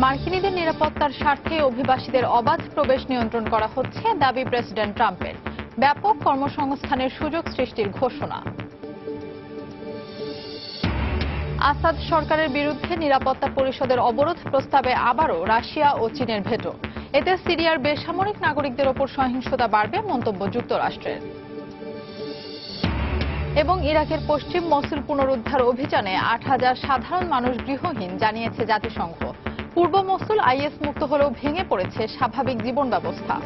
মার্কিনীদের নিরাপত্তার স্বার্থে অভিবাসীদের অবাধ প্রবেশ নিয়ন্ত্রণ করা হচ্ছে দাবি প্রেসিডেন্ট ট্রাম্পের। ব্যাপক কর্মসংস্থানের সুযোগ সৃষ্টির ঘোষণা। আসাদ সরকারের বিরুদ্ধে নিরাপত্তা পরিষদের অবরোধ প্রস্তাবে আবারও রাশিয়া ও চীনের ভেটো। এতে সিরিয়ার বেসামরিক নাগরিকদের ওপর সহিংসতা বাড়বে মন্তব্য যুক্তরাষ্ট্রের। এবং ইরাকের পশ্চিম মসুল পুনরুদ্ধার অভিযানে ৮,০০০ সাধারণ মানুষ গৃহহীন জানিয়েছে জাতিসংঘ। পূর্ব মসুল আইএস মুক্ত হলেও ভেঙে পড়েছে স্বাভাবিক জীবন ব্যবস্থা।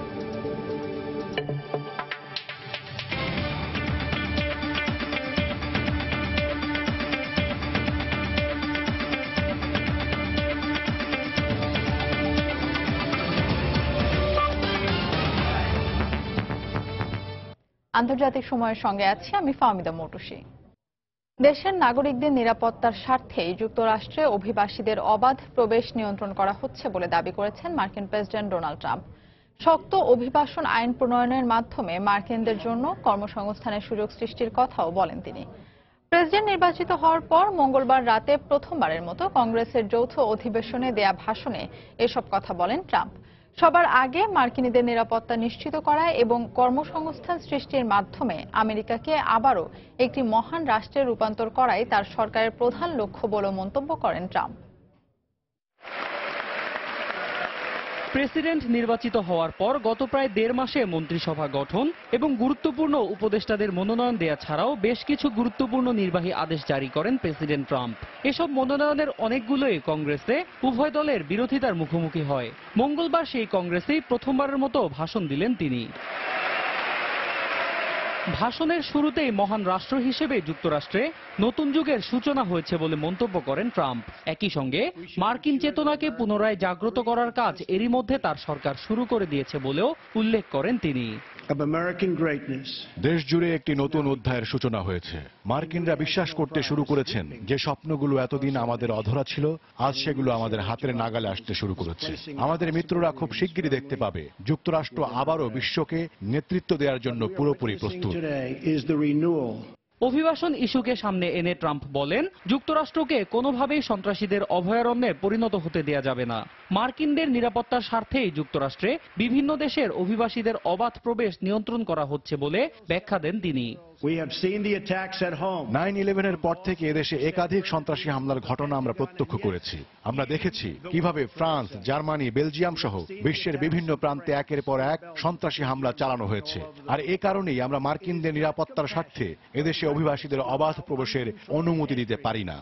আন্তর্জাতিক সময়ের সঙ্গে আছি আমি ফাহমিদা মৌটুসী। দেশের নাগরিকদের নিরাপত্তার স্বার্থে যুক্তরাষ্ট্রে অভিবাসীদের অবাধ প্রবেশ নিয়ন্ত্রণ করা হচ্ছে বলে দাবি করেছেন মার্কিন প্রেসিডেন্ট ডোনাল্ড ট্রাম্প। শক্ত অভিবাসন আইন প্রণয়নের মাধ্যমে মার্কিনদের জন্য কর্মসংস্থানের সুযোগ সৃষ্টির কথাও বলেন তিনি। প্রেসিডেন্ট নির্বাচিত হওয়ার পর মঙ্গলবার রাতে প্রথমবারের মতো কংগ্রেসের যৌথ অধিবেশনে দেয়া ভাষণে এসব কথা বলেন ট্রাম্প। সবার আগে মার্কিনীদের নিরাপত্তা নিশ্চিত করা এবং কর্মসংস্থান সৃষ্টির মাধ্যমে আমেরিকাকে আবারও একটি মহান রাষ্ট্রে রূপান্তর করাই তার সরকারের প্রধান লক্ষ্য বলে মন্তব্য করেন ট্রাম্প। প্রেসিডেন্ট নির্বাচিত হওয়ার পর গত প্রায় ১.৫ মাসে মন্ত্রিসভা গঠন এবং গুরুত্বপূর্ণ উপদেষ্টাদের মনোনয়ন দেয়া ছাড়াও বেশ কিছু গুরুত্বপূর্ণ নির্বাহী আদেশ জারি করেন প্রেসিডেন্ট ট্রাম্প। এসব মনোনয়নের অনেকগুলোই কংগ্রেসে উভয় দলের বিরোধিতার মুখোমুখি হয়। মঙ্গলবার সেই কংগ্রেসেই প্রথমবারের মতো ভাষণ দিলেন তিনি। ভাষণের শুরুতেই মহান রাষ্ট্র হিসেবে যুক্তরাষ্ট্রে নতুন যুগের সূচনা হয়েছে বলে মন্তব্য করেন ট্রাম্প। একই সঙ্গে মার্কিন চেতনাকে পুনরায় জাগ্রত করার কাজ এরই মধ্যে তার সরকার শুরু করে দিয়েছে বলেও উল্লেখ করেন তিনি। দেশ জুড়ে একটি নতুন অধ্যায়ের সূচনা হয়েছে। মার্কিনরা বিশ্বাস করতে শুরু করেছেন যে স্বপ্নগুলো এতদিন আমাদের অধরা ছিল, আজ সেগুলো আমাদের হাতের নাগালে আসতে শুরু করেছে। আমাদের মিত্ররা খুব শিগগিরই দেখতে পাবে যুক্তরাষ্ট্র আবারও বিশ্বকে নেতৃত্ব দেওয়ার জন্য পুরোপুরি প্রস্তুত। অভিবাসন ইস্যুকে সামনে এনে ট্রাম্প বলেন, যুক্তরাষ্ট্রকে কোনোভাবেই সন্ত্রাসীদের অভয়ারণ্যে পরিণত হতে দেয়া যাবে না। মার্কিনদের নিরাপত্তার স্বার্থেই যুক্তরাষ্ট্রে বিভিন্ন দেশের অভিবাসীদের অবাধ প্রবেশ নিয়ন্ত্রণ করা হচ্ছে বলে ব্যাখ্যা দেন তিনি। 9/11-এর পর থেকে এদেশে একাধিক সন্ত্রাসী হামলার ঘটনা আমরা প্রত্যক্ষ করেছি। আমরা দেখেছি কিভাবে ফ্রান্স, জার্মানি, বেলজিয়াম সহ বিশ্বের বিভিন্ন প্রান্তে একের পর এক সন্ত্রাসী হামলা চালানো হয়েছে। আর এ কারণেই আমরা মার্কিনদের নিরাপত্তার স্বার্থে এদেশে অভিবাসীদের অবাধ প্রবেশের অনুমতি দিতে পারি না।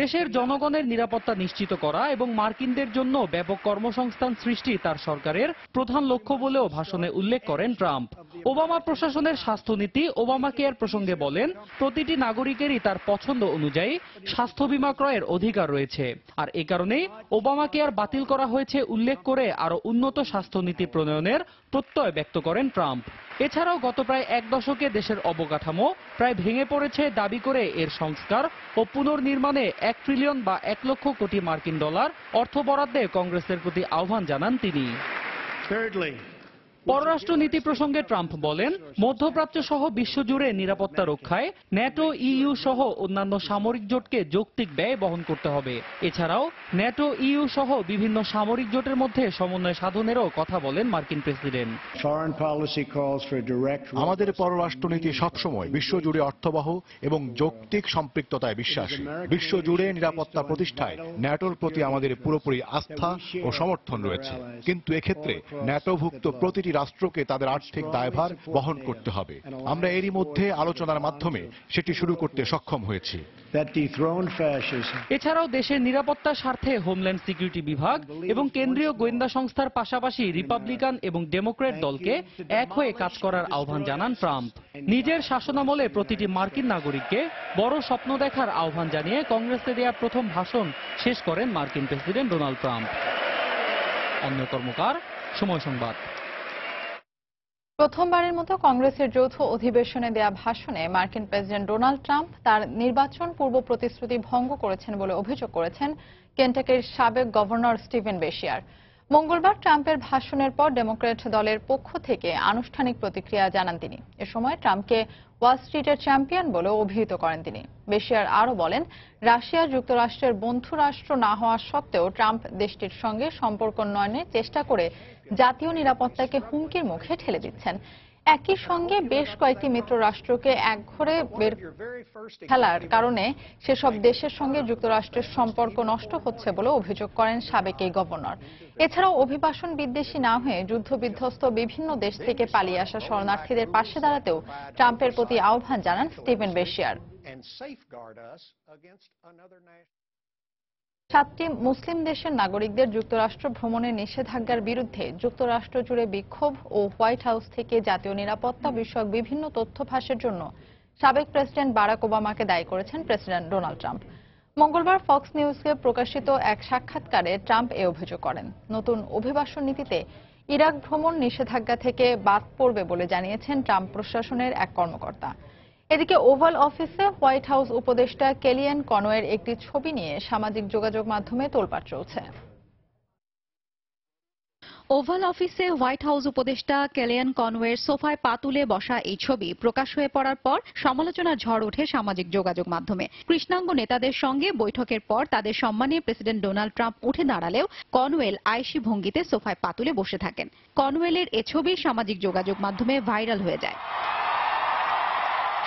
দেশের জনগণের নিরাপত্তা নিশ্চিত করা এবং মার্কিনদের জন্য ব্যাপক কর্মসংস্থান সৃষ্টি তার সরকারের প্রধান লক্ষ্য বলেও ভাষণে উল্লেখ করেন ট্রাম্প। ওবামা প্রশাসনের স্বাস্থ্যনীতি ওবামা কেয়ার প্রসঙ্গে বলেন, প্রতিটি নাগরিকেরই তার পছন্দ অনুযায়ী স্বাস্থ্য বীমা ক্রয়ের অধিকার রয়েছে। আর এ কারণেই ওবামা কেয়ার বাতিল করা হয়েছে উল্লেখ করে আরো উন্নত স্বাস্থ্যনীতি প্রণয়নের প্রত্যয় ব্যক্ত করেন ট্রাম্প। এছাড়াও গত প্রায় ১ দশকে দেশের অবকাঠামো প্রায় ভেঙে পড়েছে দাবি করে এর সংস্কার ও পুনর্নির্মাণে ১ ট্রিলিয়ন বা ১ লক্ষ কোটি মার্কিন ডলার অর্থ বরাদ্দে কংগ্রেসের প্রতি আহ্বান জানান তিনি। পররাষ্ট্র নীতি প্রসঙ্গে ট্রাম্প বলেন, মধ্যপ্রাচ্য সহ বিশ্বজুড়ে নিরাপত্তা রক্ষায় ন্যাটো, ইইউ সহ অন্যান্য সামরিক জোটকে যৌক্তিক ব্যয় বহন করতে হবে। এছাড়াও ন্যাটো, ইইউ সহ বিভিন্ন সামরিক জোটের মধ্যে সমন্বয় সাধনেরও কথা বলেন মার্কিন প্রেসিডেন্ট। আমাদের পররাষ্ট্রনীতি সবসময় বিশ্বজুড়ে অর্থবহ এবং যৌক্তিক সম্পৃক্ততায় বিশ্বাসী। বিশ্বজুড়ে নিরাপত্তা প্রতিষ্ঠায় ন্যাটোর প্রতি আমাদের পুরোপুরি আস্থা ও সমর্থন রয়েছে। কিন্তু এক্ষেত্রে ন্যাটোভুক্ত প্রতিটি রাষ্ট্রকে তাদের আর্থিক দায়ভার বহন করতে হবে। আমরা এরই মধ্যে আলোচনার মাধ্যমে সেটি শুরু করতে সক্ষম হয়েছি। এছাড়াও দেশের নিরাপত্তার স্বার্থে হোমল্যান্ড সিকিউরিটি বিভাগ এবং কেন্দ্রীয় গোয়েন্দা সংস্থার পাশাপাশি রিপাবলিকান এবং ডেমোক্র্যাট দলকে এক হয়ে কাজ করার আহ্বান জানান ট্রাম্প। নিজের শাসনামলে প্রতিটি মার্কিন নাগরিককে বড় স্বপ্ন দেখার আহ্বান জানিয়ে কংগ্রেসে দেয়া প্রথম ভাষণ শেষ করেন মার্কিন প্রেসিডেন্ট ডোনাল্ড ট্রাম্প। অন্য কর্মকার, সময় সংবাদ। প্রথমবারের মতো কংগ্রেসের যৌথ অধিবেশনে দেয়া ভাষণে মার্কিন প্রেসিডেন্ট ডোনাল্ড ট্রাম্প তার নির্বাচন পূর্ব প্রতিশ্রুতি ভঙ্গ করেছেন বলে অভিযোগ করেছেন কেন্টাকির সাবেক গভর্নর স্টিভেন বেশিয়ার। মঙ্গলবার ট্রাম্পের ভাষণের পর ডেমোক্র্যাট দলের পক্ষ থেকে আনুষ্ঠানিক প্রতিক্রিয়া জানান তিনি। এ সময় ট্রাম্পকে ওয়াল স্ট্রিটের চ্যাম্পিয়ন বলে অভিহিত করেন তিনি। বেশিয়ার আরও বলেন, রাশিয়া যুক্তরাষ্ট্রের বন্ধু রাষ্ট্র না হওয়া সত্ত্বেও ট্রাম্প দেশটির সঙ্গে সম্পর্ক উন্নয়নের চেষ্টা করে জাতীয় নিরাপত্তাকে হুমকির মুখে ঠেলে দিচ্ছেন। একই সঙ্গে বেশ কয়েকটি মিত্র রাষ্ট্রকে একঘরে বের ফেলার কারণে সেসব দেশের সঙ্গে যুক্তরাষ্ট্রের সম্পর্ক নষ্ট হচ্ছে বলে অভিযোগ করেন সাবেক এই গভর্নর। এছাড়াও অভিবাসন বিদ্বেষী না হয়ে যুদ্ধবিধ্বস্ত বিভিন্ন দেশ থেকে পালিয়ে আসা শরণার্থীদের পাশে দাঁড়াতেও ট্রাম্পের প্রতি আহ্বান জানান স্টিভেন বেশিয়ার। 7টি মুসলিম দেশের নাগরিকদের যুক্তরাষ্ট্র ভ্রমণের নিষেধাজ্ঞার বিরুদ্ধে যুক্তরাষ্ট্র জুড়ে বিক্ষোভ ও হোয়াইট হাউস থেকে জাতীয় নিরাপত্তা বিষয়ক বিভিন্ন তথ্য ফাঁসের জন্য সাবেক প্রেসিডেন্ট বারাক ওবামাকে দায়ী করেছেন প্রেসিডেন্ট ডোনাল্ড ট্রাম্প। মঙ্গলবার ফক্স নিউজকে প্রকাশিত এক সাক্ষাৎকারে ট্রাম্প এ অভিযোগ করেন। নতুন অভিবাসন নীতিতে ইরাক ভ্রমণ নিষেধাজ্ঞা থেকে বাদ পড়বে বলে জানিয়েছেন ট্রাম্প প্রশাসনের এক কর্মকর্তা। এদিকে ওভাল অফিসে হোয়াইট হাউস উপদেষ্টা কেলিয়ান কনওয়ের একটি ছবি নিয়ে সামাজিক যোগাযোগ মাধ্যমে তোলপাড় চলছে। ওভাল অফিসে হোয়াইট হাউস উপদেষ্টা কেলিয়ান কনওয়ের সোফায় পা তুলে বসা এই ছবি প্রকাশ হয়ে পড়ার পর সমালোচনার ঝড় ওঠে সামাজিক যোগাযোগ মাধ্যমে। কৃষ্ণাঙ্গ নেতাদের সঙ্গে বৈঠকের পর তাদের সম্মানে প্রেসিডেন্ট ডোনাল্ড ট্রাম্প উঠে দাঁড়ালেও কনওয়েল আয়েশি ভঙ্গিতে সোফায় পা তুলে বসে থাকেন। কনওয়েলের এ ছবি সামাজিক যোগাযোগ মাধ্যমে ভাইরাল হয়ে যায়।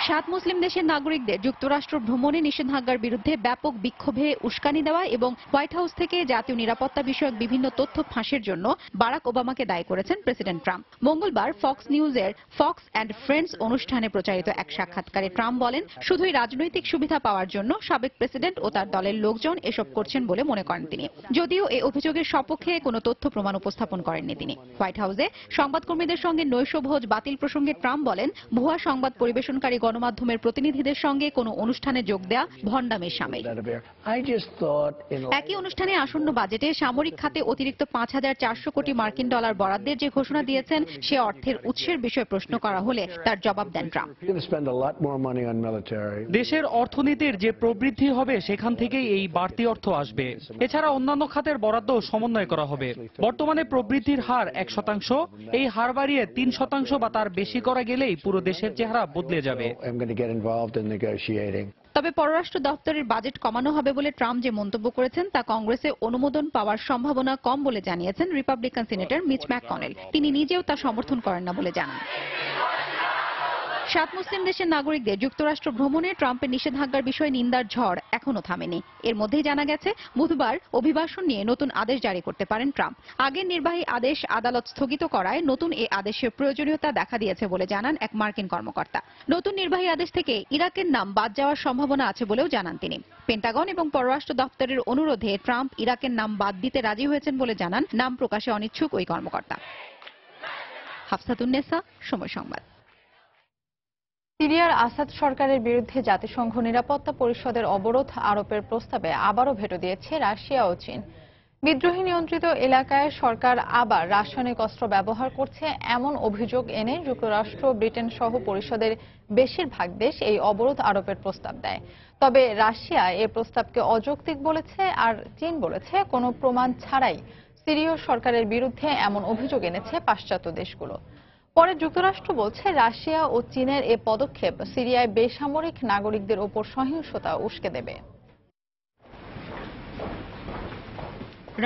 7 মুসলিম দেশের নাগরিকদের যুক্তরাষ্ট্র ভ্রমণে নিষেধাজ্ঞার বিরুদ্ধে ব্যাপক বিক্ষোভে উস্কানি দেওয়া এবং হোয়াইট হাউস থেকে জাতীয় নিরাপত্তা বিষয়ক বিভিন্ন তথ্য ফাঁসের জন্য বারাক ওবামাকে দায়ী করেছেন প্রেসিডেন্ট ট্রাম্প। মঙ্গলবার ফক্স নিউজের ফক্স অ্যান্ড ফ্রেন্ডস অনুষ্ঠানে প্রচারিত এক সাক্ষাৎকারে ট্রাম্প বলেন, শুধুই রাজনৈতিক সুবিধা পাওয়ার জন্য সাবেক প্রেসিডেন্ট ও তার দলের লোকজন এসব করছেন বলে মনে করেন তিনি। যদিও এই অভিযোগের সপক্ষে কোনো তথ্য প্রমাণ উপস্থাপন করেননি তিনি। হোয়াইট হাউসে সংবাদকর্মীদের সঙ্গে নৈশভোজ বাতিল প্রসঙ্গে ট্রাম্প বলেন, ভুয়া সংবাদ পরিবেশনকারী গণমাধ্যমের প্রতিনিধিদের সঙ্গে কোনো অনুষ্ঠানে যোগ দেয়া ভণ্ডামির শামিল। একই অনুষ্ঠানে আসন্ন বাজেটে সামরিক খাতে অতিরিক্ত 5,400 কোটি মার্কিন ডলার বরাদ্দের যে ঘোষণা দিয়েছেন সে অর্থের উৎসের বিষয়ে প্রশ্ন করা হলে তার জবাব দেন ট্রাম্প। দেশের অর্থনীতির যে প্রবৃদ্ধি হবে সেখান থেকেই এই বাড়তি অর্থ আসবে। এছাড়া অন্যান্য খাতের বরাদ্দ সমন্বয় করা হবে। বর্তমানে প্রবৃদ্ধির হার 1%, এই হার বাড়িয়ে 3% বা তার বেশি করা গেলেই পুরো দেশের চেহারা বদলে যাবে। তবে পররাষ্ট্র দপ্তরের বাজেট কমানো হবে বলে ট্রাম্প যে মন্তব্য করেছেন তা কংগ্রেসে অনুমোদন পাওয়ার সম্ভাবনা কম বলে জানিয়েছেন রিপাবলিকান সিনেটর মিচ ম্যাককনেল। তিনি নিজেও তা সমর্থন করেন না বলে জানান। 7 মুসলিম দেশের নাগরিকদের যুক্তরাষ্ট্র ভ্রমণে ট্রাম্পের নিষেধাজ্ঞার বিষয়ে নিন্দার ঝড় এখনো থামেনি। এর মধ্যেই জানা গেছে বুধবার অভিবাসন নিয়ে নতুন আদেশ জারি করতে পারেন ট্রাম্প। আগের নির্বাহী আদেশ আদালত স্থগিত করায় নতুন এ আদেশের প্রয়োজনীয়তা দেখা দিয়েছে বলে জানান এক মার্কিন কর্মকর্তা। নতুন নির্বাহী আদেশ থেকে ইরাকের নাম বাদ যাওয়ার সম্ভাবনা আছে বলেও জানান তিনি। পেন্টাগন এবং পররাষ্ট্র দপ্তরের অনুরোধে ট্রাম্প ইরাকের নাম বাদ দিতে রাজি হয়েছেন বলে জানান নাম প্রকাশে অনিচ্ছুক ওই কর্মকর্তা। হাফসাতুন্নেসা, সময় সংবাদ। সিরিয়ার আসাদ সরকারের বিরুদ্ধে জাতিসংঘ নিরাপত্তা পরিষদের অবরোধ আরোপের প্রস্তাবে আবারও ভেটো দিয়েছে রাশিয়া ও চীন। বিদ্রোহী নিয়ন্ত্রিত এলাকায় সরকার আবার রাসায়নিক অস্ত্র ব্যবহার করছে এমন অভিযোগ এনে যুক্তরাষ্ট্র, ব্রিটেন সহ পরিষদের বেশিরভাগ দেশ এই অবরোধ আরোপের প্রস্তাব দেয়। তবে রাশিয়া এ প্রস্তাবকে অযৌক্তিক বলেছে, আর চীন বলেছে কোনো প্রমাণ ছাড়াই সিরীয় সরকারের বিরুদ্ধে এমন অভিযোগ এনেছে পাশ্চাত্য দেশগুলো। পরে যুক্তরাষ্ট্র বলছে রাশিয়া ও চীনের এ পদক্ষেপ সিরিয়ায় বেসামরিক নাগরিকদের ওপর সহিংসতা উস্কে দেবে।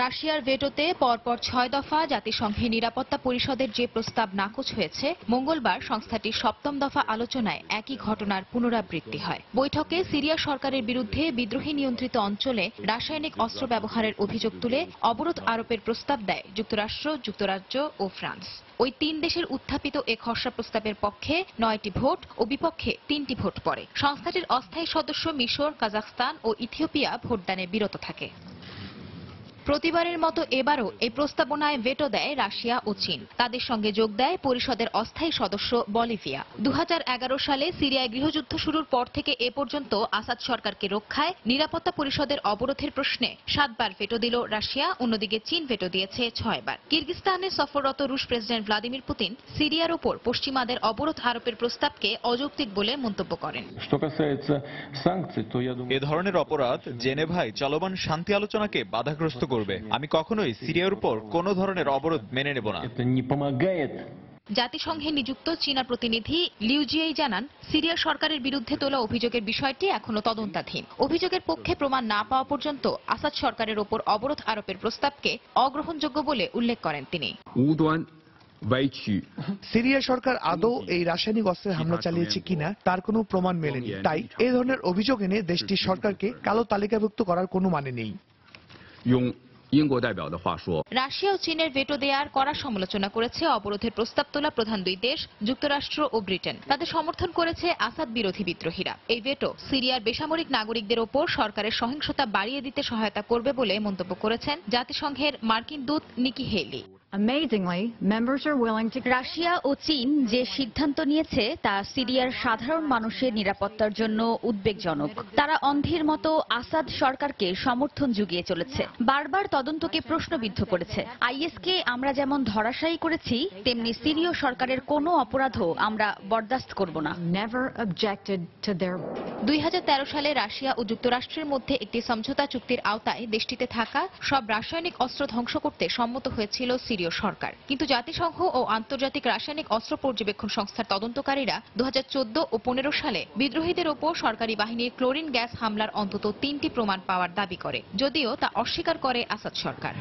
রাশিয়ার ভেটোতে পরপর 6 দফা জাতিসংঘের নিরাপত্তা পরিষদের যে প্রস্তাব নাকচ হয়েছে, মঙ্গলবার সংস্থাটির 7ম দফা আলোচনায় একই ঘটনার পুনরাবৃত্তি হয়। বৈঠকে সিরিয়া সরকারের বিরুদ্ধে বিদ্রোহী নিয়ন্ত্রিত অঞ্চলে রাসায়নিক অস্ত্র ব্যবহারের অভিযোগ তুলে অবরোধ আরোপের প্রস্তাব দেয় যুক্তরাষ্ট্র, যুক্তরাজ্য ও ফ্রান্স। ওই 3 দেশের উত্থাপিত এ খসড়া প্রস্তাবের পক্ষে 9টি ভোট ও বিপক্ষে 3টি ভোট পড়ে। সংস্থাটির অস্থায়ী সদস্য মিশর, কাজাখস্তান ও ইথিওপিয়া ভোটদানে বিরত থাকে। প্রতিবারের মতো এবারও এই প্রস্তাবনায় ভেটো দেয় রাশিয়া ও চীন। তাদের সঙ্গে যোগ দেয় পরিষদের অস্থায়ী সদস্য বলিভিয়া। 2011 সালে সিরিয়ায় গৃহযুদ্ধ শুরুর পর থেকে এ পর্যন্ত আসাদ সরকারকে রক্ষায় নিরাপত্তা পরিষদের অবরোধের প্রশ্নে 7 বার ভেটো দিল রাশিয়া, অন্যদিকে চীন ভেটো দিয়েছে 6 বার। কিরগিজস্তানে সফররত রুশ প্রেসিডেন্ট ভ্লাদিমির পুতিন সিরিয়ার উপর পশ্চিমাদের অবরোধ আরোপের প্রস্তাবকে অযৌক্তিক বলে মন্তব্য করেন। এ ধরনের অপরাধ জেনেভায় চলমান শান্তি আলোচনাকে বাধাগ্রস্ত করবে। আমি কখনোই সিরিয়ার উপর কোনো ধরনের অবরোধ মেনে নেব না। Это не помогает. জাতিসংঘে নিযুক্ত চীনা প্রতিনিধি লিউ জিয়েই জানান, সিরিয়া সরকারের বিরুদ্ধে তোলা অভিযোগের বিষয়টি এখনো তদন্তাধীন। অভিযোগের পক্ষে প্রমাণ না পাওয়া পর্যন্ত আসাদ সরকারের ওপর অবরোধ আরোপের প্রস্তাবকে অগ্রহণযোগ্য বলে উল্লেখ করেন তিনি। সিরিয়া সরকার আদৌ এই রাসায়নিক অস্ত্রের হামলা চালিয়েছে কিনা তার কোনো প্রমাণ মেলেনি। তাই এই ধরনের অভিযোগ এনে দেশটির সরকারকে কালো তালিকাভুক্ত করার কোনো মানে নেই। রাশিয়া ও চীনের ভেটো দেয়ার কড়া সমালোচনা করেছে অবরোধের প্রস্তাব তোলা প্রধান দুই দেশ যুক্তরাষ্ট্র ও ব্রিটেন। তাদের সমর্থন করেছে আসাদ বিরোধী বিদ্রোহীরা। এই ভেটো সিরিয়ার বেসামরিক নাগরিকদের ওপর সরকারের সহিংসতা বাড়িয়ে দিতে সহায়তা করবে বলে মন্তব্য করেছেন জাতিসংঘের মার্কিন দূত নিকি হেলি। রাশিয়া ও চীন যে সিদ্ধান্ত নিয়েছে তা সিরিয়ার সাধারণ মানুষের নিরাপত্তার জন্য উদ্বেগজনক। তারা অন্ধের মতো আসাদ সরকারকে সমর্থন জুগিয়ে চলেছে, বারবার তদন্তকে প্রশ্নবিদ্ধ করেছে। আইএসকে আমরা যেমন ধরাশায়ী করেছি, তেমনি সিরীয় সরকারের কোনো অপরাধও আমরা বরদাস্ত করব না। 2013 সালে রাশিয়া ও যুক্তরাষ্ট্রের মধ্যে একটি সমঝোতা চুক্তির আওতায় দেশটিতে থাকা সব রাসায়নিক অস্ত্র ধ্বংস করতে সম্মত হয়েছিল সিরীয় সরকার। কিন্তু জাতিসংঘ ও আন্তর্জাতিক রাসায়নিক অস্ত্র পর্যবেক্ষণ সংস্থার তদন্তকারীরা 2014 ও 15 সালে বিদ্রোহীদের ওপর সরকারি বাহিনীর ক্লোরিন গ্যাস হামলার অন্তত 3টি প্রমাণ পাওয়ার দাবি করে, যদিও তা অস্বীকার করে আসাদ সরকার।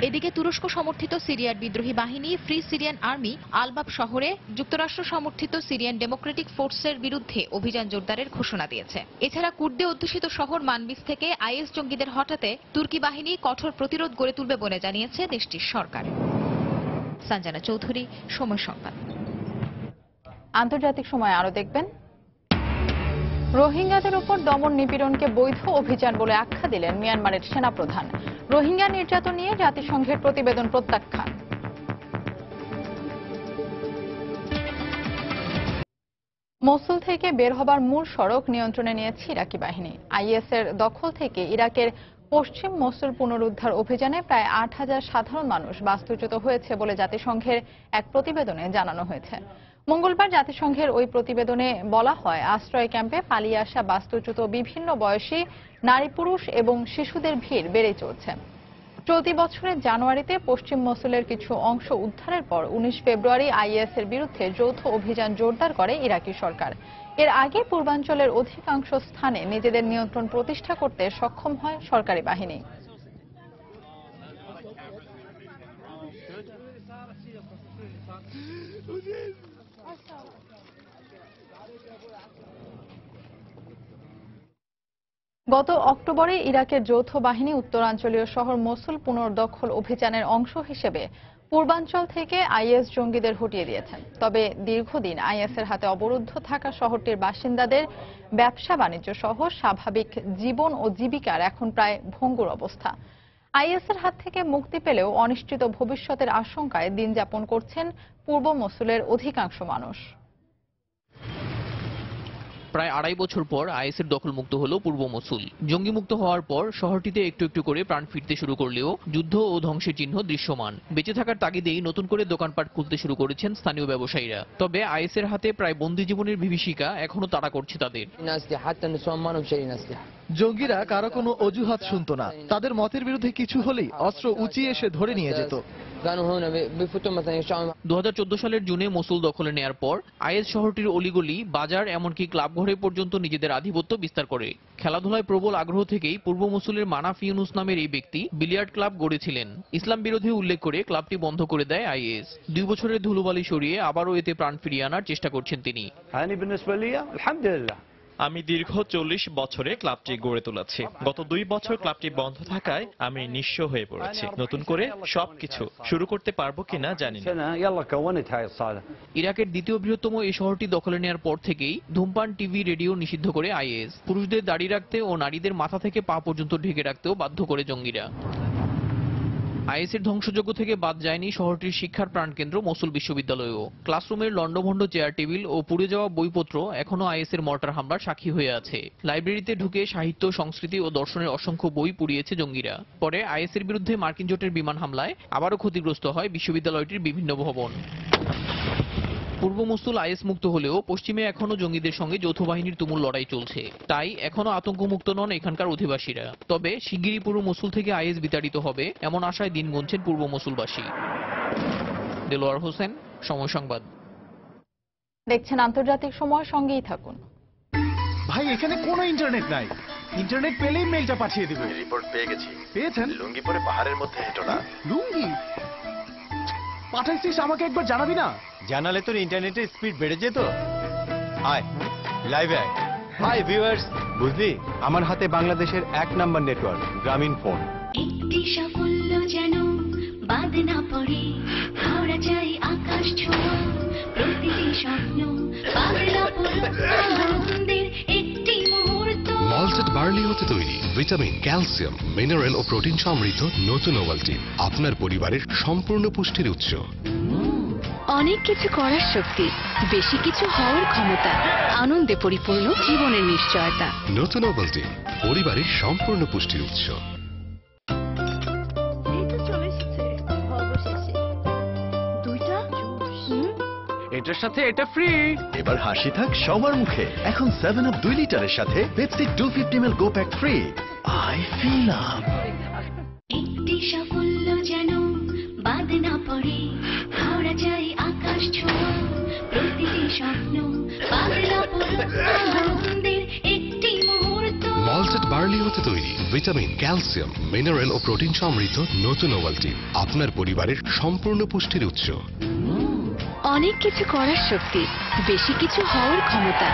এদিকে তুরস্ক সমর্থিত সিরিয়ার বিদ্রোহী বাহিনী ফ্রি সিরিয়ান আর্মি আলবাব শহরে যুক্তরাষ্ট্র সমর্থিত সিরিয়ান ডেমোক্রেটিক ফোর্সের বিরুদ্ধে অভিযান জোরদারের ঘোষণা দিয়েছে। এছাড়া কুর্দে অধ্যুষিত শহর মানবিজ থেকে আইএস জঙ্গিদের হটাতে তুর্কি বাহিনী কঠোর প্রতিরোধ গড়ে তুলবে বলে জানিয়েছে দেশটির সরকার। সঞ্জনা চৌধুরী, সময় সংবাদ। আন্তর্জাতিক সময় আরো দেখবেন, রোহিঙ্গাদের উপর দমন নিপীড়নকে বৈধ অভিযান বলে আখ্যা দিলেন মিয়ানমারের সেনাপ্রধান। রোহিঙ্গা নির্যাতন নিয়ে জাতিসংঘের প্রতিবেদন প্রত্যাখ্যান। মসুল থেকে বের হবার মূল সড়ক নিয়ন্ত্রণে নিয়েছে ইরাকি বাহিনী। আইএসের দখল থেকে ইরাকের পশ্চিম মসুল পুনরুদ্ধার অভিযানে প্রায় 8,000 সাধারণ মানুষ বাস্তুচ্যুত হয়েছে বলে জাতিসংঘের এক প্রতিবেদনে জানানো হয়েছে। মঙ্গলবার জাতিসংঘের ওই প্রতিবেদনে বলা হয়, আশ্রয় ক্যাম্পে পালিয়ে আসা বাস্তুচ্যুত বিভিন্ন বয়সী নারী পুরুষ এবং শিশুদের ভিড় বেড়ে চলছে। চলতি বছরের জানুয়ারিতে পশ্চিম মসুলের কিছু অংশ উদ্ধারের পর 19 ফেব্রুয়ারি আইএস এর বিরুদ্ধে যৌথ অভিযান জোরদার করে ইরাকি সরকার। এর আগে পূর্বাঞ্চলের অধিকাংশ স্থানে নিজেদের নিয়ন্ত্রণ প্রতিষ্ঠা করতে সক্ষম হয় সরকারি বাহিনী। গত অক্টোবরে ইরাকের যৌথ বাহিনী উত্তরাঞ্চলীয় শহর মসুল পুনর্দখল অভিযানের অংশ হিসেবে পূর্বাঞ্চল থেকে আইএস জঙ্গিদের হটিয়ে দিয়েছেন। তবে দীর্ঘদিন আইএসের হাতে অবরুদ্ধ থাকা শহরটির বাসিন্দাদের ব্যবসা বাণিজ্য সহ স্বাভাবিক জীবন ও জীবিকার এখন প্রায় ভঙ্গুর অবস্থা। আইএসের হাত থেকে মুক্তি পেলেও অনিশ্চিত ভবিষ্যতের আশঙ্কায় দিন যাপন করছেন পূর্ব মসুলের অধিকাংশ মানুষ। প্রায় 2.5 বছর পর আইএসের দখলমুক্ত হলো পূর্ব মসুল। জঙ্গিমুক্ত হওয়ার পর শহরটিতে একটু একটু করে প্রাণ ফিরতে শুরু করলেও যুদ্ধ ও ধ্বংসের চিহ্ন দৃশ্যমান। বেঁচে থাকার তাগিদেই নতুন করে দোকানপাট খুলতে শুরু করেছেন স্থানীয় ব্যবসায়ীরা। তবে আইএসের হাতে প্রায় বন্দী জীবনের বিভীষিকা এখনো তাড়া করছে তাদের। জঙ্গিরা কারো কোনো অজুহাত শুনত না। তাদের মতের বিরুদ্ধে কিছু হলেই অস্ত্র উঁচিয়ে এসে ধরে নিয়ে যেত। 2014 সালের জুনে মসুল দখলে নেয়ার পর আইএস শহরটির অলিগলি, বাজার, এমনকি ক্লাবঘরে পর্যন্ত নিজেদের আধিপত্য বিস্তার করে। খেলাধুলায় প্রবল আগ্রহ থেকেই পূর্ব মসুলের মানাফ ইউনুস নামের এই ব্যক্তি বিলিয়ার্ড ক্লাব গড়েছিলেন। ইসলাম বিরোধী উল্লেখ করে ক্লাবটি বন্ধ করে দেয় আইএস। 2 বছরের ধুলোবালি সরিয়ে আবারও এতে প্রাণ ফিরিয়ে আনার চেষ্টা করছেন তিনি। আমি দীর্ঘ 40 বছরে ক্লাবটি গড়ে তুলেছি। গত 2 বছর ক্লাবটি বন্ধ থাকায় আমি নিঃস্ব হয়ে পড়েছি। নতুন করে সবকিছু শুরু করতে পারবো কিনা জানি না। ইরাকের দ্বিতীয় বৃহত্তম এই শহরটি দখলে নেওয়ার পর থেকেই ধূমপান, টিভি, রেডিও নিষিদ্ধ করে আইএস। পুরুষদের দাড়ি রাখতে ও নারীদের মাথা থেকে পা পর্যন্ত ঢেকে রাখতেও বাধ্য করে জঙ্গিরা। আইএসের ধ্বংসযজ্ঞ থেকে বাদ যায়নি শহরটির শিক্ষার প্রাণকেন্দ্র মসুল বিশ্ববিদ্যালয়ও। ক্লাসরুমের লন্ডভন্ড চেয়ার টেবিল ও পুড়ে যাওয়া বইপত্র এখনো আইএসের মর্টার হামলার সাক্ষী হয়ে আছে। লাইব্রেরিতে ঢুকে সাহিত্য, সংস্কৃতি ও দর্শনের অসংখ্য বই পুড়িয়েছে জঙ্গিরা। পরে আইএসের বিরুদ্ধে মার্কিন জোটের বিমান হামলায় আবারও ক্ষতিগ্রস্ত হয় বিশ্ববিদ্যালয়টির বিভিন্ন ভবন। পূর্ব মসুল আইএস মুক্ত হলেও পশ্চিমে এখনো জঙ্গিদের সঙ্গে যৌথ বাহিনীর তুমুল লড়াই চলছে। তাই এখনো আতঙ্কমুক্ত নন এখানকার অধিবাসীরা। তবে শিগগিরই পূর্ব মসুল থেকে আইএস বিতাড়িত হবে এমন আশায় দিন গুনছেন পূর্ব মসুলবাসী। দেলোয়ার হোসেন, সময় সংবাদ। দেখছেন আন্তর্জাতিক সময়, সঙ্গেই থাকুন। ভাই এখানে কোনো ইন্টারনেট নাই, ইন্টারনেট পেলেই মেলটা পাঠিয়ে দিবে। রিপোর্ট পেয়ে গেছি। পেয়েছেন? লুঙ্গি পরে পাহাড়ের মধ্যে হেঁটো না। লুঙ্গি পাঠাইছিস, আমাকে একবার জানাবি না? জানালে তোর ইন্টারনেটের স্পিড বেড়ে যেত। আয় লাইভে আয়। হাই ভিউয়ার্স, বুঝলি আমার হাতে বাংলাদেশের 1 নাম্বার নেটওয়ার্ক গ্রামীণ ফোন। একটি সাফল্য যেন বাদ না পড়ে, হাওড়া চাই আকাশ ছোঁয়া, প্রতিটি স্বপ্ন পাগলা আনন্দের একটি মুহূর্ত। মল্টেড বার্লি হতে তৈরি ভিটামিন, ক্যালসিয়াম, মিনারেল ও প্রোটিন সমৃদ্ধ নতুন ওভালটিন আপনার পরিবারের সম্পূর্ণ পুষ্টির উৎস। অনেক কিছু করার শক্তি, বেশি কিছু হওয়ার ক্ষমতা, আনন্দে পরিপূর্ণ জীবনের নিশ্চয়তা। নতুন ওভালটিন পরিবারের সম্পূর্ণ পুষ্টির উৎস। এটার সাথে এটা ফ্রি। এবার হাসি থাক সবার মুখে। এখন 7 আপ 2 লিটারের সাথে Pepsi 250 ml go pack free. I fill up. একটি সাফল্য যেন বাদ না পড়ে, হাওড়া চাই আকাশ ছোঁয়া, প্রতিটি স্বপ্ন পাগলা আনন্দের একটি মুহূর্ত। মল্টেড বার্লি হতে তৈরি ভিটামিন, ক্যালসিয়াম, মিনারেল ও প্রোটিন সমৃদ্ধ নতুন ওভালটিন আপনার পরিবারের সম্পূর্ণ পুষ্টির উৎস। অনেক কিছু করার শক্তি, বেশি কিছু হওয়ার ক্ষমতা,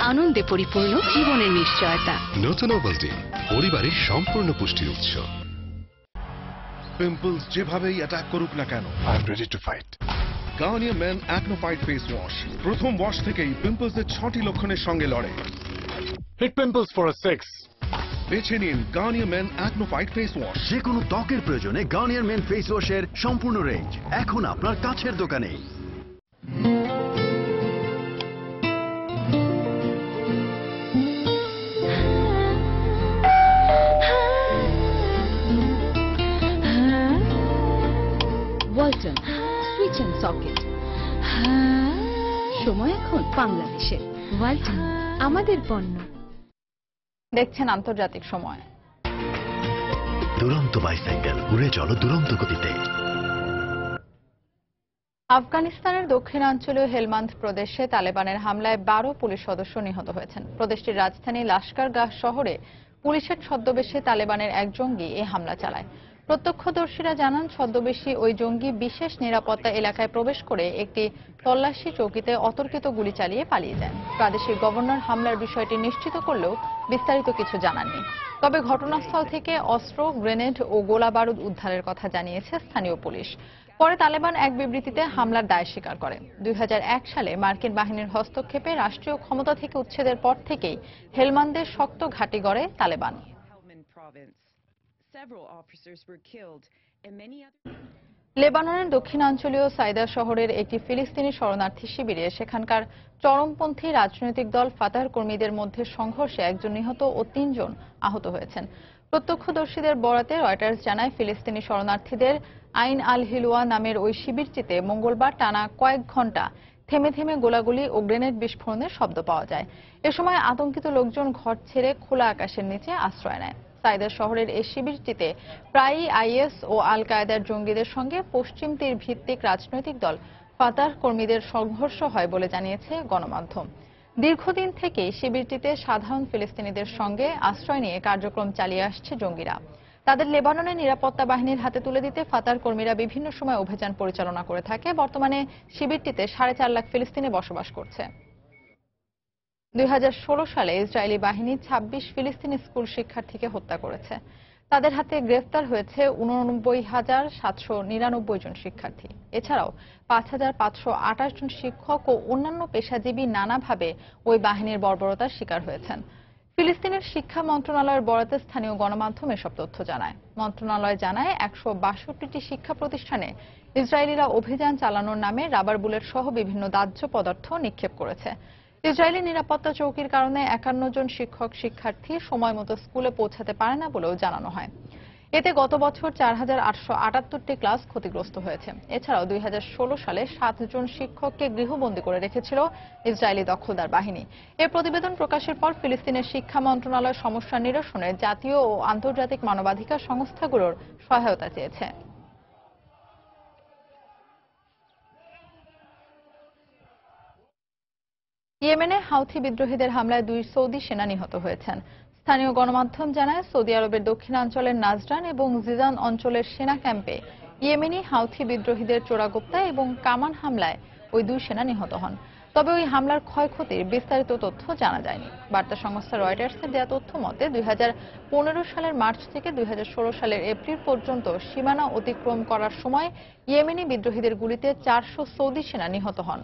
আনন্দে পরিপূর্ণ জীবনের নিশ্চয়তা। নতুন ওভালটিন পরিবারের সম্পূর্ণ পুষ্টির উৎস। পিম্পলস যেভাবেই অ্যাটাক করুক না কেন, I am ready to fight. Garnier Men Acno Fight face wash প্রথম ওয়াশ থেকেই পিম্পলসের 6টি লক্ষণের সঙ্গে লড়ে। Hit pimples for a 6। বেছে নিন Garnier Men Acno Fight face wash. যে কোনো ত্বকের প্রয়োজনে গার্নিয়ার মেন ফেস ওয়াশের সম্পূর্ণ রেঞ্জ এখন আপনার কাছের দোকানে। Walton switch and socket. সময় এখন বাংলাদেশে। ওয়ালটন আমাদের পণ্য। দেখছেন আন্তর্জাতিক সময়। দুরন্ত বাইসাইকেল, উড়ে চলো দুরন্ত গতিতে। আফগানিস্তানের দক্ষিণাঞ্চলীয় হেলমান্দ প্রদেশে তালেবানের হামলায় 12 পুলিশ সদস্য নিহত হয়েছেন। প্রদেশটির রাজধানী লাস্কারগাহ শহরে পুলিশের ছদ্মবেশে তালেবানের এক জঙ্গি এই হামলা চালায়। প্রত্যক্ষদর্শীরা জানান, ছদ্মবেশী ওই জঙ্গি বিশেষ নিরাপত্তা এলাকায় প্রবেশ করে একটি তল্লাশি চৌকিতে অতর্কিত গুলি চালিয়ে পালিয়ে যান। প্রাদেশিক গভর্নর হামলার বিষয়টি নিশ্চিত করলেও বিস্তারিত কিছু জানাননি। তবে ঘটনাস্থল থেকে অস্ত্র, গ্রেনেড ও গোলাবারুদ উদ্ধারের কথা জানিয়েছে স্থানীয় পুলিশ। পরে তালেবান এক বিবৃতিতে হামলার দায় স্বীকার করে। 2001 সালে মার্কিন বাহিনীর হস্তক্ষেপে রাষ্ট্রীয় ক্ষমতা থেকে উচ্ছেদের পর থেকেই হেলমান্দের শক্ত ঘাঁটি গড়ে তালেবান। লেবাননের দক্ষিণাঞ্চলীয় সাইদা শহরের একটি ফিলিস্তিনি শরণার্থী শিবিরে সেখানকার চরমপন্থী রাজনৈতিক দল ফাতাহর কর্মীদের মধ্যে সংঘর্ষে একজন নিহত ও 3 জন আহত হয়েছেন। প্রত্যক্ষদর্শীদের বরাতে রয়টার্স জানায়, ফিলিস্তিনি শরণার্থীদের আইন আল হিলওয়া নামের ওই শিবিরটিতে মঙ্গলবার টানা কয়েক ঘণ্টা থেমে থেমে গোলাগুলি ও গ্রেনেড বিস্ফোরণের শব্দ পাওয়া যায়। এ সময় আতঙ্কিত লোকজন ঘর ছেড়ে খোলা আকাশের নিচে আশ্রয় নেয়। সাইদা শহরের এই শিবিরটিতে প্রায়ই আইএস ও আল কায়েদার জঙ্গিদের সঙ্গে পশ্চিম তীর ভিত্তিক রাজনৈতিক দল ফাতাহ কর্মীদের সংঘর্ষ হয় বলে জানিয়েছে গণমাধ্যম। দীর্ঘদিন থেকেই শিবিরটিতে সাধারণ ফিলিস্তিনিদের সঙ্গে আশ্রয় নিয়ে কার্যক্রম চালিয়ে আসছে জঙ্গিরা। তাদের লেবাননের নিরাপত্তা বাহিনীর হাতে তুলে দিতে ফাতাহ কর্মীরা বিভিন্ন সময় অভিযান পরিচালনা করে থাকে। বর্তমানে শিবিরটিতে 4.5 লাখ ফিলিস্তিনি বসবাস করছে। 2016 সালে ইসরায়েলি বাহিনী 26 ফিলিস্তিনি স্কুল শিক্ষার্থীকে হত্যা করেছে। তাদের হাতে গ্রেফতার হয়েছে 89,799 জন শিক্ষার্থী। এছাড়াও 5,528 জন শিক্ষক ও অন্যান্য পেশাজীবী নানাভাবে ওই বাহিনীর বর্বরতার শিকার হয়েছেন। ফিলিস্তিনের শিক্ষা মন্ত্রণালয়ের বরাতে স্থানীয় গণমাধ্যম এসব তথ্য জানায়। মন্ত্রণালয় জানায়, 162টি শিক্ষা প্রতিষ্ঠানে ইসরায়েলিরা অভিযান চালানোর নামে রাবার বুলেট সহ বিভিন্ন দাহ্য পদার্থ নিক্ষেপ করেছে। ইসরায়েলি নিরাপত্তা চৌকির কারণে 51 জন শিক্ষক শিক্ষার্থী সময় মতো স্কুলে পৌঁছাতে পারে না বলেও জানানো হয়। এতে গত বছর 4,878টি ক্লাস ক্ষতিগ্রস্ত হয়েছে। এছাড়াও 2016 সালে 7 জন শিক্ষককে গৃহবন্দী করে রেখেছিল ইসরায়েলি দখলদার বাহিনী। এ প্রতিবেদন প্রকাশের পর ফিলিস্তিনের শিক্ষা মন্ত্রণালয় সমস্যা নিরসনে জাতীয় ও আন্তর্জাতিক মানবাধিকার সংস্থাগুলোর সহায়তা চেয়েছে। ইয়েমেনে হাউথি বিদ্রোহীদের হামলায় 2 সৌদি সেনা নিহত হয়েছেন। স্থানীয় গণমাধ্যম জানায়, সৌদি আরবের দক্ষিণাঞ্চলের নাজরান এবং জিজান অঞ্চলের সেনা ক্যাম্পে ইয়েমেনি হাউথি বিদ্রোহীদের চোরাগোপ্তা এবং কামান হামলায় ওই 2 সেনা নিহত হন। তবে ওই হামলার ক্ষয়ক্ষতির বিস্তারিত তথ্য জানা যায়নি। বার্তা সংস্থা রয়টার্সের দেওয়া তথ্য মতে 2015 সালের মার্চ থেকে 2016 সালের এপ্রিল পর্যন্ত সীমানা অতিক্রম করার সময় ইয়েমেনি বিদ্রোহীদের গুলিতে 400 সৌদি সেনা নিহত হন।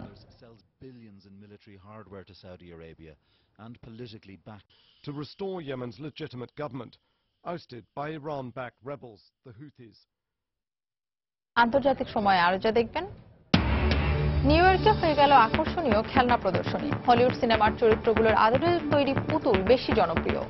Hardware to Saudi Arabia and politically backed to restore Yemen's legitimate government ousted by Iran-backed rebels, the Houthis. আন্তর্জাতিক সময় আরো যা দেখবেন, নিউ ইয়র্কে হয়ে গেল আকর্ষণীয় খেলনা প্রদর্শনী। হলিউড সিনেমার চরিত্রগুলোর আদলে তৈরি পুতুল বেশি জনপ্রিয়।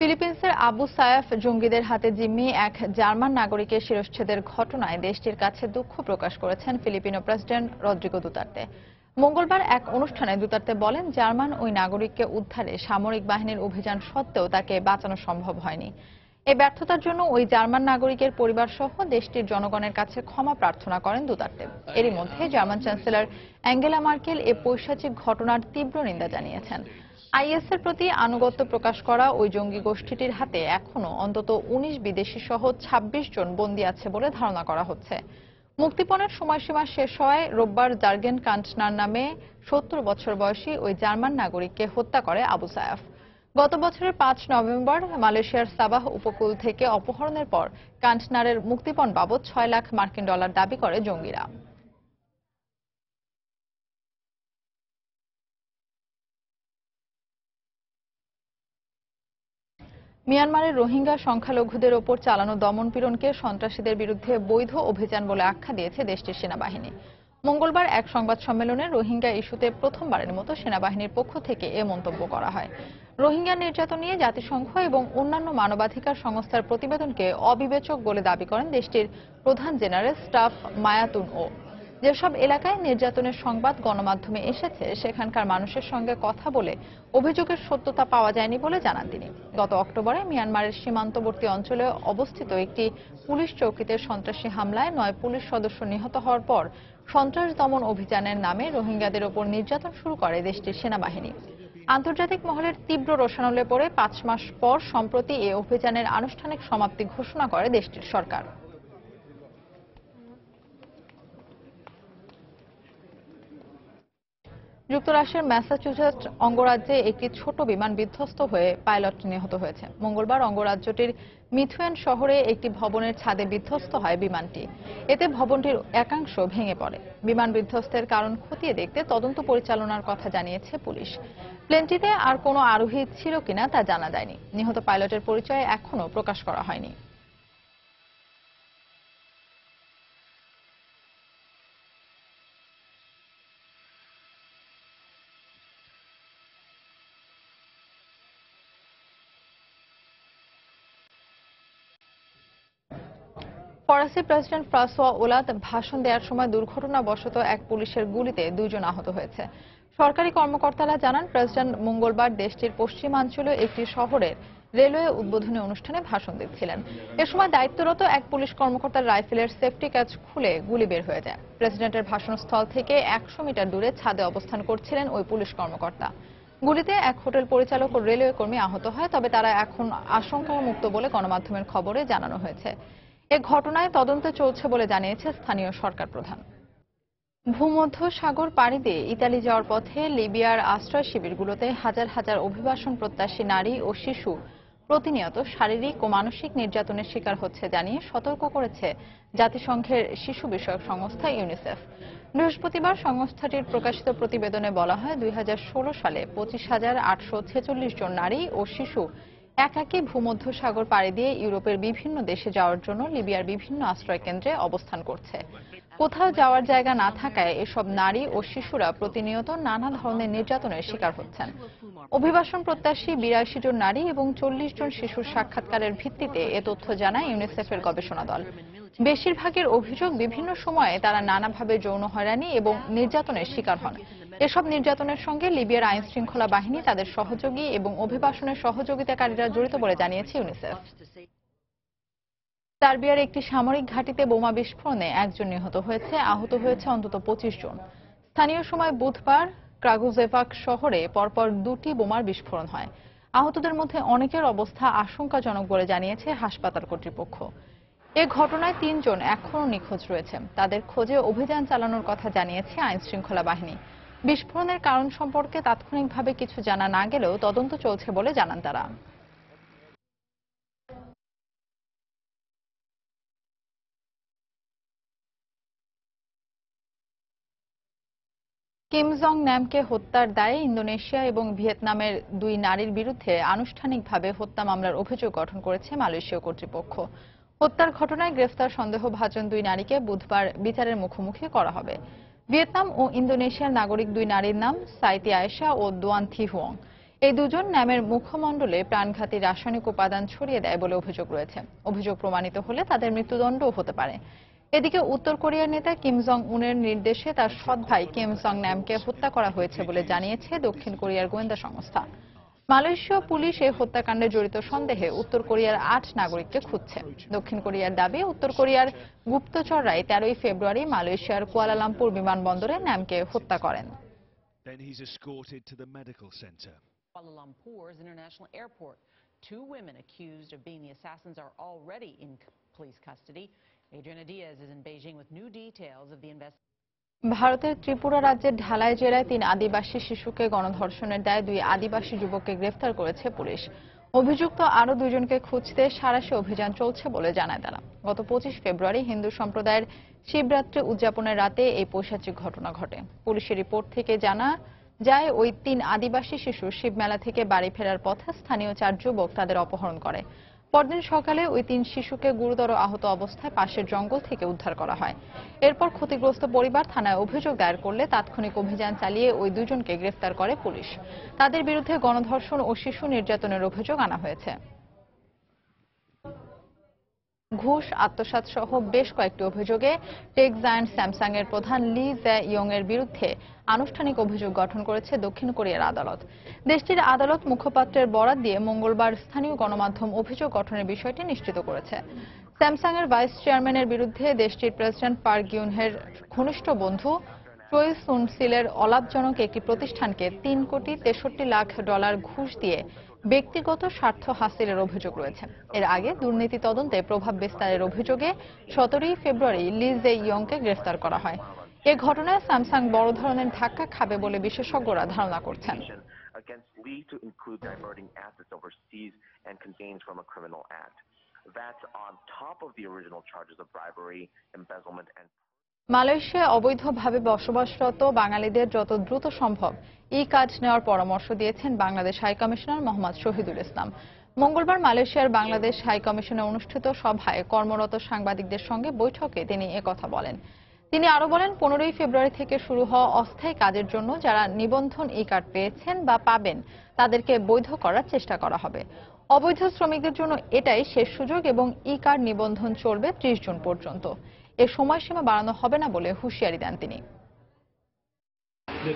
ফিলিপিন্সের আবু সায়াফ জঙ্গিদের হাতে জিম্মি এক জার্মান নাগরিকের শিরশ্ছেদের ঘটনায় দেশটির কাছে দুঃখ প্রকাশ করেছেন ফিলিপিনো প্রেসিডেন্ট রদ্রিগো দুতার্তে। মঙ্গলবার এক অনুষ্ঠানে দুতার্তে বলেন, জার্মান ওই নাগরিককে উদ্ধারে সামরিক বাহিনীর অভিযান সত্ত্বেও তাকে বাঁচানো সম্ভব হয়নি। এই ব্যর্থতার জন্য ওই জার্মান নাগরিকের পরিবার সহ দেশটির জনগণের কাছে ক্ষমা প্রার্থনা করেন দুতার্তে। এরই মধ্যে জার্মান চ্যান্সেলর অ্যাঙ্গেলা মার্কেল এ পৈশাচিক ঘটনার তীব্র নিন্দা জানিয়েছেন। আইএসের প্রতি আনুগত্য প্রকাশ করা ওই জঙ্গি গোষ্ঠীটির হাতে এখনো অন্তত 19 বিদেশি সহ 26 জন বন্দী আছে বলে ধারণা করা হচ্ছে। মুক্তিপণের সময়সীমা শেষ হওয়ায় রোববার জার্গেন কান্টনার নামে 70 বছর বয়সী ওই জার্মান নাগরিককে হত্যা করে আবু সায়াফ। গত বছরের 5 নভেম্বর মালয়েশিয়ার সাবাহ উপকূল থেকে অপহরণের পর কান্টনারের মুক্তিপণ বাবদ 6 লাখ মার্কিন ডলার দাবি করে জঙ্গিরা। মিয়ানমারের রোহিঙ্গা সংখ্যালঘুদের ওপর চালানো দমনপীড়নকে সন্ত্রাসীদের বিরুদ্ধে বৈধ অভিযান বলে আখ্যা দিয়েছে দেশটির সেনাবাহিনী। মঙ্গলবার এক সংবাদ সম্মেলনে রোহিঙ্গা ইস্যুতে প্রথমবারের মতো সেনাবাহিনীর পক্ষ থেকে এ মন্তব্য করা হয়। রোহিঙ্গা নির্যাতন নিয়ে জাতিসংঘ এবং অন্যান্য মানবাধিকার সংস্থার প্রতিবেদনকে অবিবেচক বলে দাবি করেন দেশটির প্রধান জেনারেল স্টাফ মায়াতুন ও। যেসব এলাকায় নির্যাতনের সংবাদ গণমাধ্যমে এসেছে সেখানকার মানুষের সঙ্গে কথা বলে অভিযোগের সত্যতা পাওয়া যায়নি বলে জানান তিনি। গত অক্টোবরে মিয়ানমারের সীমান্তবর্তী অঞ্চলে অবস্থিত একটি পুলিশ চৌকিতে সন্ত্রাসী হামলায় 9 পুলিশ সদস্য নিহত হওয়ার পর সন্ত্রাস দমন অভিযানের নামে রোহিঙ্গাদের ওপর নির্যাতন শুরু করে দেশটির সেনাবাহিনী। আন্তর্জাতিক মহলের তীব্র রোষানলে পড়ে 5 মাস পর সম্প্রতি এই অভিযানের আনুষ্ঠানিক সমাপ্তি ঘোষণা করে দেশটির সরকার। যুক্তরাষ্ট্রের ম্যাসাচুসেটস অঙ্গরাজ্যে একটি ছোট বিমান বিধ্বস্ত হয়ে পাইলট নিহত হয়েছে। মঙ্গলবার অঙ্গরাজ্যটির মিথুয়েন শহরে একটি ভবনের ছাদে বিধ্বস্ত হয় বিমানটি। এতে ভবনটির একাংশ ভেঙে পড়ে। বিমান বিধ্বস্তের কারণ খতিয়ে দেখতে তদন্ত পরিচালনার কথা জানিয়েছে পুলিশ। প্লেনটিতে আর কোনো আরোহী ছিল কিনা তা জানা যায়নি। নিহত পাইলটের পরিচয় এখনও প্রকাশ করা হয়নি। ফরাসি প্রেসিডেন্ট ফ্রাঁসোয়া ওলাদ ভাষণ দেওয়ার সময় দুর্ঘটনাবশত এক পুলিশের গুলিতে 2 জন আহত হয়েছে। সরকারি কর্মকর্তারা জানান, প্রেসিডেন্ট মঙ্গলবার দেশটির পশ্চিমাঞ্চলীয় একটি শহরের রেলওয়ে উদ্বোধনী অনুষ্ঠানে ভাষণ দিচ্ছিলেন। এ সময় দায়িত্বরত এক পুলিশ কর্মকর্তার রাইফেলের সেফটি ক্যাচ খুলে গুলি বের হয়ে যায়। প্রেসিডেন্টের ভাষণস্থল থেকে 100 মিটার দূরে ছাদে অবস্থান করছিলেন ওই পুলিশ কর্মকর্তা। গুলিতে এক হোটেল পরিচালক ও রেলওয়ে কর্মী আহত হয়, তবে তারা এখন আশঙ্কামুক্ত বলে গণমাধ্যমের খবরে জানানো হয়েছে। এ ঘটনায় তদন্ত চলছে বলে জানিয়েছে স্থানীয় সরকার প্রধান। ভূমধ্য সাগর পাড়ি দিয়ে ইতালি যাওয়ার পথে লিবিয়ার আশ্রয় শিবিরগুলোতে হাজার হাজার অভিবাসন প্রত্যাশী নারী ও শিশু প্রতিনিয়ত শারীরিক ও মানসিক নির্যাতনের শিকার হচ্ছে জানিয়ে সতর্ক করেছে জাতিসংঘের শিশু বিষয়ক সংস্থা ইউনিসেফ। বৃহস্পতিবার সংস্থাটির প্রকাশিত প্রতিবেদনে বলা হয়, 2016 সালে 25,846 জন নারী ও শিশু একাকী ভূমধ্য সাগর পাড়ি দিয়ে ইউরোপের বিভিন্ন দেশে যাওয়ার জন্য লিবিয়ার বিভিন্ন আশ্রয় কেন্দ্রে অবস্থান করছে। কোথাও যাওয়ার জায়গা না থাকায় এসব নারী ও শিশুরা প্রতিনিয়ত নানা ধরনের নির্যাতনের শিকার হচ্ছেন। অভিবাসন প্রত্যাশী ৮২ জন নারী এবং ৪০ জন শিশুর সাক্ষাৎকারের ভিত্তিতে এ তথ্য জানায় ইউনিসেফের গবেষণা দল। বেশিরভাগের অভিযোগ বিভিন্ন সময়ে তারা নানাভাবে যৌন হয়রানি এবং নির্যাতনের শিকার হন। এসব নির্যাতনের সঙ্গে লিবিয়ার আইন শৃঙ্খলা বাহিনী, তাদের সহযোগী এবং অভিবাসনের সহযোগিতাকারীরা জড়িত বলে জানিয়েছে ইউনিসেফ। সার্বিয়ার একটি সামরিক ঘাঁটিতে বোমা বিস্ফোরণে একজন নিহত হয়েছে, আহত হয়েছে অন্তত ২৫ জন। স্থানীয় সময় বুধবার ক্রাগুজেভাক শহরে পরপর ২টি বোমার বিস্ফোরণ হয়। আহতদের মধ্যে অনেকের অবস্থা আশঙ্কাজনক বলে জানিয়েছে হাসপাতাল কর্তৃপক্ষ। এ ঘটনায় ৩ জন এখনও নিখোঁজ রয়েছে। তাদের খোঁজে অভিযান চালানোর কথা জানিয়েছে আইন শৃঙ্খলা বাহিনী। বিস্ফোরণের কারণ সম্পর্কে তাৎক্ষণিকভাবে কিছু জানা না গেলেও তদন্ত চলছে বলে জানান তারা। কিম জং নামকে হত্যার দায়ে ইন্দোনেশিয়া এবং ভিয়েতনামের ২ নারীর বিরুদ্ধে আনুষ্ঠানিকভাবে হত্যা মামলার অভিযোগ গঠন করেছে মালয়েশীয় কর্তৃপক্ষ। হত্যার ঘটনায় গ্রেফতার সন্দেহভাজন ২ নারীকে বুধবার বিচারের মুখোমুখি করা হবে। ভিয়েতনাম ও ইন্দোনেশিয়ার নাগরিক ২ নারীর নাম সাইতি আয়েশা ও দোয়ান থি হুয়ং। এই দুজন নামের মুখমণ্ডলে প্রাণঘাতী রাসায়নিক উপাদান ছড়িয়ে দেয় বলে অভিযোগ রয়েছে। অভিযোগ প্রমাণিত হলে তাদের মৃত্যুদণ্ডও হতে পারে। এদিকে উত্তর কোরিয়ার নেতা কিম জং উনের নির্দেশে তার সৎ ভাই কিম জং নামকে হত্যা করা হয়েছে বলে জানিয়েছে দক্ষিণ কোরিয়ার গোয়েন্দা সংস্থা। মালয়েশীয় পুলিশ এই হত্যাকাণ্ডে জড়িত সন্দেহে উত্তর কোরিয়ার ৮ নাগরিককে খুঁজছে। দক্ষিণ কোরিয়ার দাবি, উত্তর কোরিয়ার গুপ্তচররাই ১৩ ফেব্রুয়ারি মালয়েশিয়ার কুয়ালালামপুর বিমানবন্দরে নামকে হত্যা করেন। Kuala Lumpur's international airport. 2 women accused of being the assassins are already in police custody. Adriana Diaz is in Beijing with new details of the investigation. ভারতের ত্রিপুরা রাজ্যের ঢালাই জেলায় ৩ আদিবাসী শিশুকে গণধর্ষণের দায়ে 2 আদিবাসী যুবককে গ্রেফতার করেছে পুলিশ। অভিযুক্ত আরও 2 জনকে খুঁজতে সাঁড়াশি অভিযান চলছে বলে জানায় তারা। গত 25 ফেব্রুয়ারি হিন্দু সম্প্রদায়ের শিবরাত্রি উদযাপনের রাতে এই পৈশাচিক ঘটনা ঘটে। পুলিশের রিপোর্ট থেকে জানা যায় ওই 3 আদিবাসী শিশু শিবমেলা থেকে বাড়ি ফেরার পথে স্থানীয় 4 যুবক তাদের অপহরণ করে। পরদিন সকালে ওই 3 শিশুকে গুরুতর আহত অবস্থায় পাশের জঙ্গল থেকে উদ্ধার করা হয়। এরপর ক্ষতিগ্রস্ত পরিবার থানায় অভিযোগ দায়ের করলে তাৎক্ষণিক অভিযান চালিয়ে ওই 2 জনকে গ্রেফতার করে পুলিশ। তাদের বিরুদ্ধে গণধর্ষণ ও শিশু নির্যাতনের অভিযোগ আনা হয়েছে। ঘুষ, আত্মসাৎ সহ বেশ কয়েকটি অভিযোগে টেক জায়ান্ট স্যামসাং এর প্রধান লি জে ইয়ং এর বিরুদ্ধে আনুষ্ঠানিক অভিযোগ গঠন করেছে দক্ষিণ কোরিয়ার আদালত। দেশটির আদালত মুখপাত্রের বরাত দিয়ে মঙ্গলবার স্থানীয় গণমাধ্যম অভিযোগ গঠনের বিষয়টি নিশ্চিত করেছে। স্যামসাং এর ভাইস চেয়ারম্যানের বিরুদ্ধে দেশটির প্রেসিডেন্ট পার্ক গিউনহের ঘনিষ্ঠ বন্ধু চোই সুন সিলের অলাভজনক একটি প্রতিষ্ঠানকে $3,63,00,000 ঘুষ দিয়ে ব্যক্তিগত স্বার্থ হাসিলের অভিযোগ রয়েছে। এর আগে দুর্নীতি তদন্তে প্রভাব বিস্তারের অভিযোগে 17 ফেব্রুয়ারি লি জে ইয়ংকে গ্রেফতার করা হয়। এ ঘটনায় স্যামসাং বড় ধরনের ধাক্কা খাবে বলে বিশেষজ্ঞরা ধারণা করছেন। মালয়েশিয়ায় অবৈধভাবে বসবাসরত বাঙালিদের যত দ্রুত সম্ভব ই কার্ড নেওয়ার পরামর্শ দিয়েছেন বাংলাদেশ হাইকমিশনার মোহাম্মদ শহীদুল ইসলাম। মঙ্গলবার মালয়েশিয়ার বাংলাদেশ হাইকমিশনে অনুষ্ঠিত সভায় কর্মরত সাংবাদিকদের সঙ্গে বৈঠকে তিনি একথা বলেন। তিনি আরো বলেন, 15 ফেব্রুয়ারি থেকে শুরু হওয়া অস্থায়ী কাজের জন্য যারা নিবন্ধন ই কার্ড পেয়েছেন বা পাবেন তাদেরকে বৈধ করার চেষ্টা করা হবে। অবৈধ শ্রমিকদের জন্য এটাই শেষ সুযোগ এবং ই কার্ড নিবন্ধন চলবে 30 জুন পর্যন্ত। এ সময়সীমা বাড়ানো হবে না বলে হুঁশিয়ারি দেন তিনি।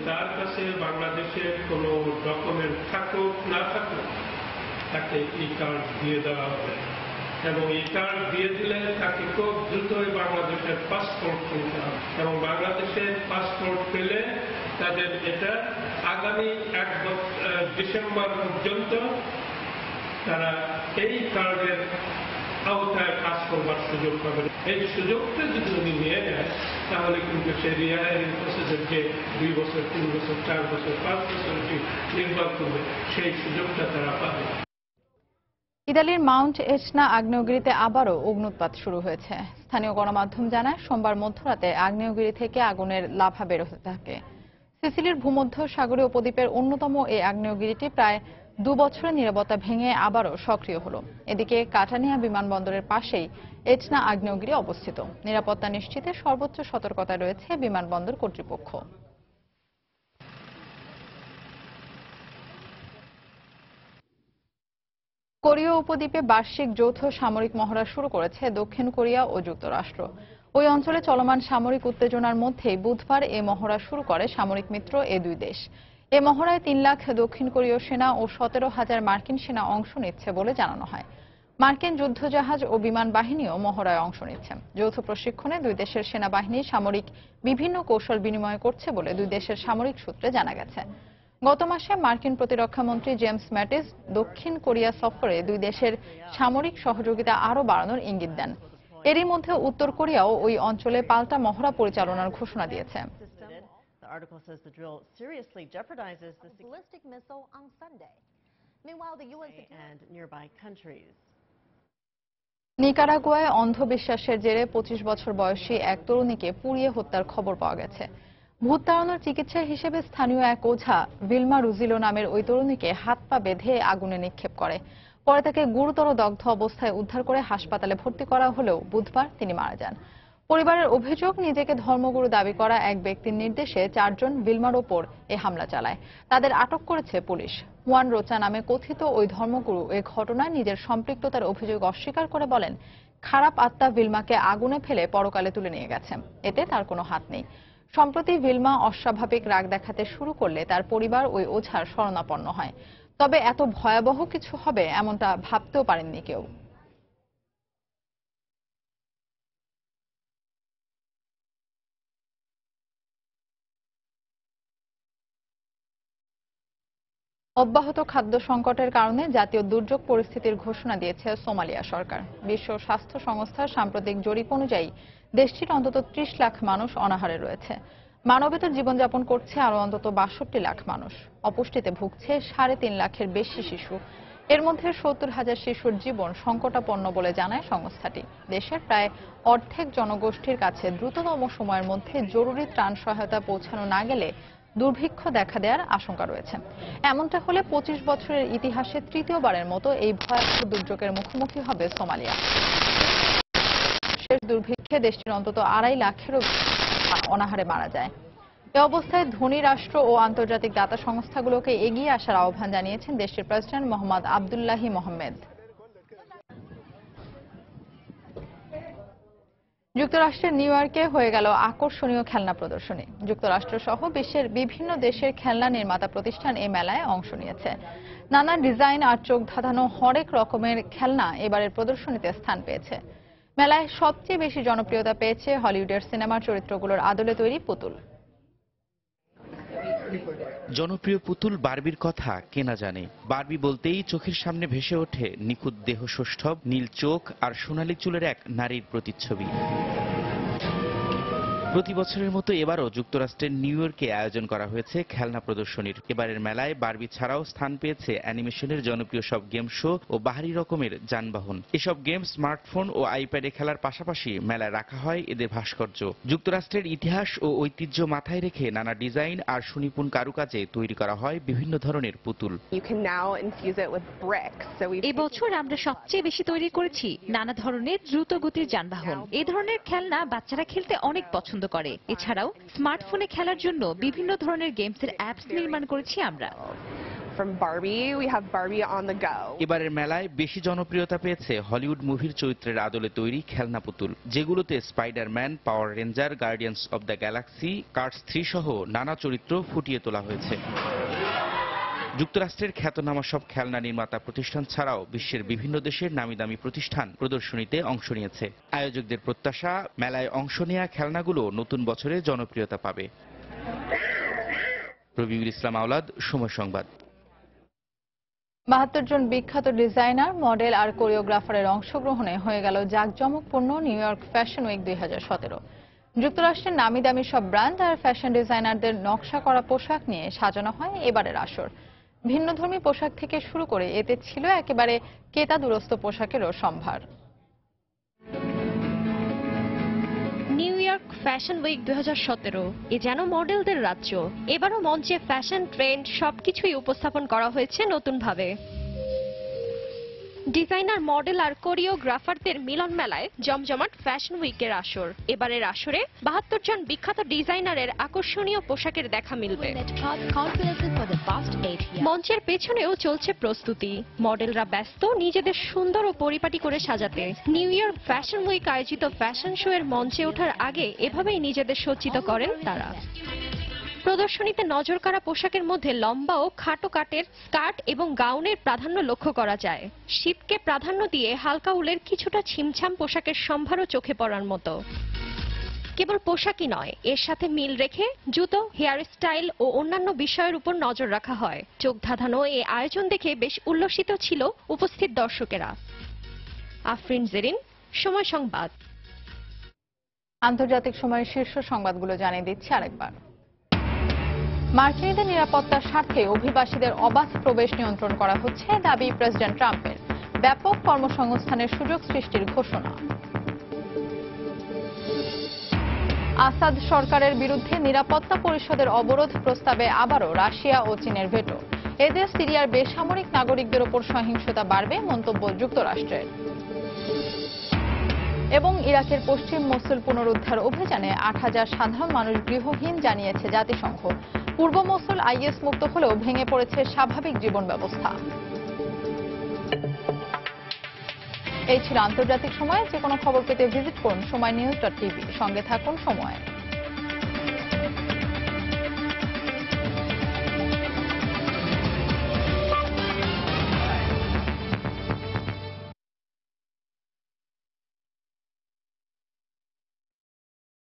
তার কাছে বাংলাদেশের কোনো ডকুমেন্ট থাকুক না থাকুক তাকে ই কার্ড দিয়ে দেওয়া হবে এবং ই কার্ড দিয়ে দিলে তাকে খুব দ্রুতই বাংলাদেশের পাসপোর্ট কিনতে হবে এবং বাংলাদেশের পাসপোর্ট পেলে তাদের এটা আগামী 1 ডিসেম্বর পর্যন্ত তারা এই কার্ডের আওতায় কাজ করবার সুযোগ পাবে। এই সুযোগটা যদি উনি নিয়ে নেয় তাহলে কিন্তু সে রিহায়ারিং প্রসেসের যে 2 বছর, 3 বছর, 4 বছর, 5 বছর নির্বাহ করবে সেই সুযোগটা তারা পাবে। ইতালির মাউন্ট এটনা আগ্নেয়গিরিতে আবারও অগ্ন্যুৎপাত শুরু হয়েছে। স্থানীয় গণমাধ্যম জানায়, সোমবার মধ্যরাতে আগ্নেয়গিরি থেকে আগুনের লাভা বের হতে থাকে। সিসিলির ভূমধ্য সাগরীয় উপদ্বীপের অন্যতম এই আগ্নেয়গিরিটি প্রায় বছরের নীরবতা ভেঙে আবারও সক্রিয় হলো। এদিকে কাটানিয়া বিমানবন্দরের পাশেই এটনা আগ্নেয়গিরি অবস্থিত। নিরাপত্তা নিশ্চিতে সর্বোচ্চ সতর্কতায় রয়েছে বিমানবন্দর কর্তৃপক্ষ। কোরীয় উপদ্বীপে বার্ষিক যৌথ সামরিক মহড়া শুরু করেছে দক্ষিণ কোরিয়া ও যুক্তরাষ্ট্র। ওই অঞ্চলে চলমান সামরিক উত্তেজনার মধ্যেই বুধবার এ মহড়া শুরু করে সামরিক মিত্র এ দুই দেশ। এ মহড়ায় 3 লাখ দক্ষিণ কোরীয় সেনা ও 17,000 মার্কিন সেনা অংশ নিচ্ছে বলে জানানো হয়। মার্কিন যুদ্ধজাহাজ ও বিমান বাহিনীও মহড়ায় অংশ নিচ্ছে। যৌথ প্রশিক্ষণে দুই দেশের সেনাবাহিনী সামরিক বিভিন্ন কৌশল বিনিময় করছে বলে দুই দেশের সামরিক সূত্রে জানা গেছে। গত মাসে মার্কিন প্রতিরক্ষা মন্ত্রী জেমস ম্যাটিস দক্ষিণ কোরিয়া সফরে দুই দেশের সামরিক সহযোগিতা আরও বাড়ানোর ইঙ্গিত দেন। এরই মধ্যে উত্তর কোরিয়াও ওই অঞ্চলে পাল্টা মহড়া পরিচালনার ঘোষণা দিয়েছে। The article says the drill seriously jeopardizes the ballistic missile on Sunday. Meanwhile, the UN and nearby countries. নিকারাগুয়ায় অন্ধবিশ্বাসের জেরে 25 বছর বয়সী এক তরুণীকে পুড়িয়ে হত্যার খবর পাওয়া গেছে। ভূত তাড়ানোর চিকিৎসা হিসেবে স্থানীয় এক ওঝা ভিলমা রুজিলো নামের ওই তরুণীকে হাত পা বেঁধে আগুনে নিক্ষেপ করে। পরে তাকে গুরুতর দগ্ধ অবস্থায় উদ্ধার করে হাসপাতালে ভর্তি করা হলেও বুধবার তিনি মারা যান। পরিবারের অভিযোগ, নিজেকে ধর্মগুরু দাবি করা এক ব্যক্তির নির্দেশে 4 জন ভিলমার ওপর এ হামলা চালায়। তাদের আটক করেছে পুলিশ। হুয়ান রোচা নামে কথিত ওই ধর্মগুরু এ ঘটনায় নিজের সম্পৃক্ততার অভিযোগ অস্বীকার করে বলেন, খারাপ আত্মা ভিলমাকে আগুনে ফেলে পরকালে তুলে নিয়ে গেছে, এতে তার কোনো হাত নেই। সম্প্রতি ভিলমা অস্বাভাবিক রাগ দেখাতে শুরু করলে তার পরিবার ওই ওঝার শরণাপন্ন হয়। তবে এত ভয়াবহ কিছু হবে এমনটা ভাবতেও পারেননি কেউ। অব্যাহত খাদ্য সংকটের কারণে জাতীয় দুর্যোগ পরিস্থিতির ঘোষণা দিয়েছে সোমালিয়া সরকার। বিশ্ব স্বাস্থ্য সংস্থার সাম্প্রতিক জরিপ অনুযায়ী দেশটির অন্তত 30 লাখ মানুষ অনাহারে রয়েছে। মানবেতর জীবনযাপন করছে আরও অন্তত 62 লাখ মানুষ। অপুষ্টিতে ভুগছে 3.5 লাখের বেশি শিশু। এর মধ্যে 70,000 শিশুর জীবন সংকটাপন্ন বলে জানায় সংস্থাটি। দেশের প্রায় অর্ধেক জনগোষ্ঠীর কাছে দ্রুততম সময়ের মধ্যে জরুরি ত্রাণ সহায়তা পৌঁছানো না গেলে দুর্ভিক্ষ দেখা দেওয়ার আশঙ্কা রয়েছে। এমনটা হলে 25 বছরের ইতিহাসে তৃতীয়বারের মতো এই ভয়াবহ দুর্যোগের মুখোমুখি হবে সোমালিয়া। শেষ দুর্ভিক্ষে দেশটির অন্তত 2.5 লাখেরও অনাহারে মারা যায়। এ অবস্থায় ধনী রাষ্ট্র ও আন্তর্জাতিক দাতা সংস্থাগুলোকে এগিয়ে আসার আহ্বান জানিয়েছেন দেশটির প্রেসিডেন্ট মোহাম্মদ আবদুল্লাহি মোহাম্মেদ। যুক্তরাষ্ট্রের নিউ ইয়র্কে হয়ে গেল আকর্ষণীয় খেলনা প্রদর্শনী। যুক্তরাষ্ট্র সহ বিশ্বের বিভিন্ন দেশের খেলনা নির্মাতা প্রতিষ্ঠান এই মেলায় অংশ নিয়েছে। নানা ডিজাইন আর চোখ ধাঁধানো হরেক রকমের খেলনা এবারের প্রদর্শনীতে স্থান পেয়েছে। মেলায় সবচেয়ে বেশি জনপ্রিয়তা পেয়েছে হলিউডের সিনেমার চরিত্রগুলোর আদলে তৈরি পুতুল। জনপ্রিয় পুতুল বারবির কথা কেনা জানে। বারবি বলতেই চোখের সামনে ভেসে ওঠে নিখুঁত দেহ সৌষ্ঠব, নীল চোখ আর সোনালী চুলের এক নারীর প্রতিচ্ছবি। প্রতি বছরের মতো এবারও যুক্তরাষ্ট্রের নিউ ইয়র্কে আয়োজন করা হয়েছে খেলনা প্রদর্শনীর। এবারের মেলায় বারবি ছাড়াও স্থান পেয়েছে অ্যানিমেশনের জনপ্রিয় সব গেম শো ও বাহারি রকমের যানবাহন। এসব গেম স্মার্টফোন ও আইপ্যাডে খেলার পাশাপাশি মেলায় রাখা হয় এদের ভাস্কর্য। যুক্তরাষ্ট্রের ইতিহাস ও ঐতিহ্য মাথায় রেখে নানা ডিজাইন আর সুনিপুণ কারুকাজে তৈরি করা হয় বিভিন্ন ধরনের পুতুল। এবছর আমরা সবচেয়ে বেশি তৈরি করেছি নানা ধরনের দ্রুত গতির যানবাহন। এই ধরনের খেলনা বাচ্চারা খেলতে অনেক পছন্দ করে। এছাড়াও স্মার্টফোনে খেলার জন্য বিভিন্ন ধরনের গেমসের অ্যাপস নির্মাণ করেছি আমরা। এবারের মেলায় বেশি জনপ্রিয়তা পেয়েছে হলিউড মুভির চরিত্রের আদলে তৈরি খেলনা পুতুল, যেগুলোতে Spiderman, Power Ranger, Guardians of the Galaxy, Cars 3 সহ নানা চরিত্র ফুটিয়ে তোলা হয়েছে। যুক্তরাষ্ট্রের খ্যাতনামা সব খেলনা নির্মাতা প্রতিষ্ঠান ছাড়াও বিশ্বের বিভিন্ন দেশের নামিদামি প্রতিষ্ঠান প্রদর্শনীতে অংশ নিয়েছে। আয়োজকদের প্রত্যাশা, মেলায় অংশ নেওয়া খেলনাগুলো নতুন বছরে জনপ্রিয়তা পাবে। রবিউল ইসলাম আওলাদ, সময় সংবাদ। 72 জন বিখ্যাত ডিজাইনার, মডেল আর কোরিওগ্রাফারের অংশগ্রহণে হয়ে গেল জাঁকজমকপূর্ণ নিউ ইয়র্ক ফ্যাশন উইক 2017। যুক্তরাষ্ট্রের নামি দামি সব ব্র্যান্ড আর ফ্যাশন ডিজাইনারদের নকশা করা পোশাক নিয়ে সাজানো হয় এবারের আসর। ভিন্নধর্মী পোশাক থেকে শুরু করে এতে ছিল একেবারে কেতাদুরস্ত পোশাকেরও সম্ভার। নিউ ইয়র্ক ফ্যাশন উইক 2017 এ যেন মডেলদের রাজ্য। এবারও মঞ্চে ফ্যাশন ট্রেন্ড সবকিছুই উপস্থাপন করা হয়েছে নতুনভাবে। ডিজাইনার, মডেল আর কোরিওগ্রাফারদের মিলন মেলায় জমজমাট ফ্যাশন উইকের আসর। এবারের আসরে 72 জন বিখ্যাত ডিজাইনারের আকর্ষণীয় পোশাকের দেখা মিলবে। মঞ্চের পেছনেও চলছে প্রস্তুতি। মডেলরা ব্যস্ত নিজেদের সুন্দর ও পরিপাটি করে সাজাতে। নিউ ইয়র্ক ফ্যাশন উইক আয়োজিত ফ্যাশন শো এর মঞ্চে ওঠার আগে এভাবেই নিজেদের সজ্জিত করেন তারা। প্রদর্শনীতে নজর কাড়া পোশাকের মধ্যে লম্বা ও খাটো কাটের স্কার্ট এবং গাউনের প্রাধান্য লক্ষ্য করা যায়। শীতকে প্রাধান্য দিয়ে হালকা উলের কিছুটা ছিমছাম পোশাকের সম্ভারও চোখে পড়ার মতো। কেবল পোশাকই নয়, এর সাথে মিল রেখে জুতো, হেয়ার স্টাইল ও অন্যান্য বিষয়ের উপর নজর রাখা হয়। চোখ ধাঁধানো এই আয়োজন দেখে বেশ উল্লসিত ছিল উপস্থিত দর্শকেরা। আফরিন জেরিন, সময় সংবাদ। আন্তর্জাতিক সময়ের শীর্ষ সংবাদগুলো জানিয়ে দিচ্ছি আরেকবার। মার্কিনীদের নিরাপত্তার স্বার্থে অভিবাসীদের অবাধ প্রবেশ নিয়ন্ত্রণ করা হচ্ছে দাবি প্রেসিডেন্ট ট্রাম্পের। ব্যাপক কর্মসংস্থানের সুযোগ সৃষ্টির ঘোষণা। আসাদ সরকারের বিরুদ্ধে নিরাপত্তা পরিষদের অবরোধ প্রস্তাবে আবারও রাশিয়া ও চীনের ভেটো। এতে সিরিয়ার বেসামরিক নাগরিকদের ওপর সহিংসতা বাড়বে মন্তব্য যুক্তরাষ্ট্রের। এবং ইরাকের পশ্চিম মসুল পুনরুদ্ধার অভিযানে ৮,০০০ সাধারণ মানুষ গৃহহীন জানিয়েছে জাতিসংঘ। পূর্ব মসুল আইএস মুক্ত হলেও ভেঙে পড়েছে স্বাভাবিক জীবন ব্যবস্থা। এই ছিল আন্তর্জাতিক সময়। যে কোনো খবর পেতে ভিজিট করুন সময়নিউজ.টিভি। সঙ্গে থাকুন সময়।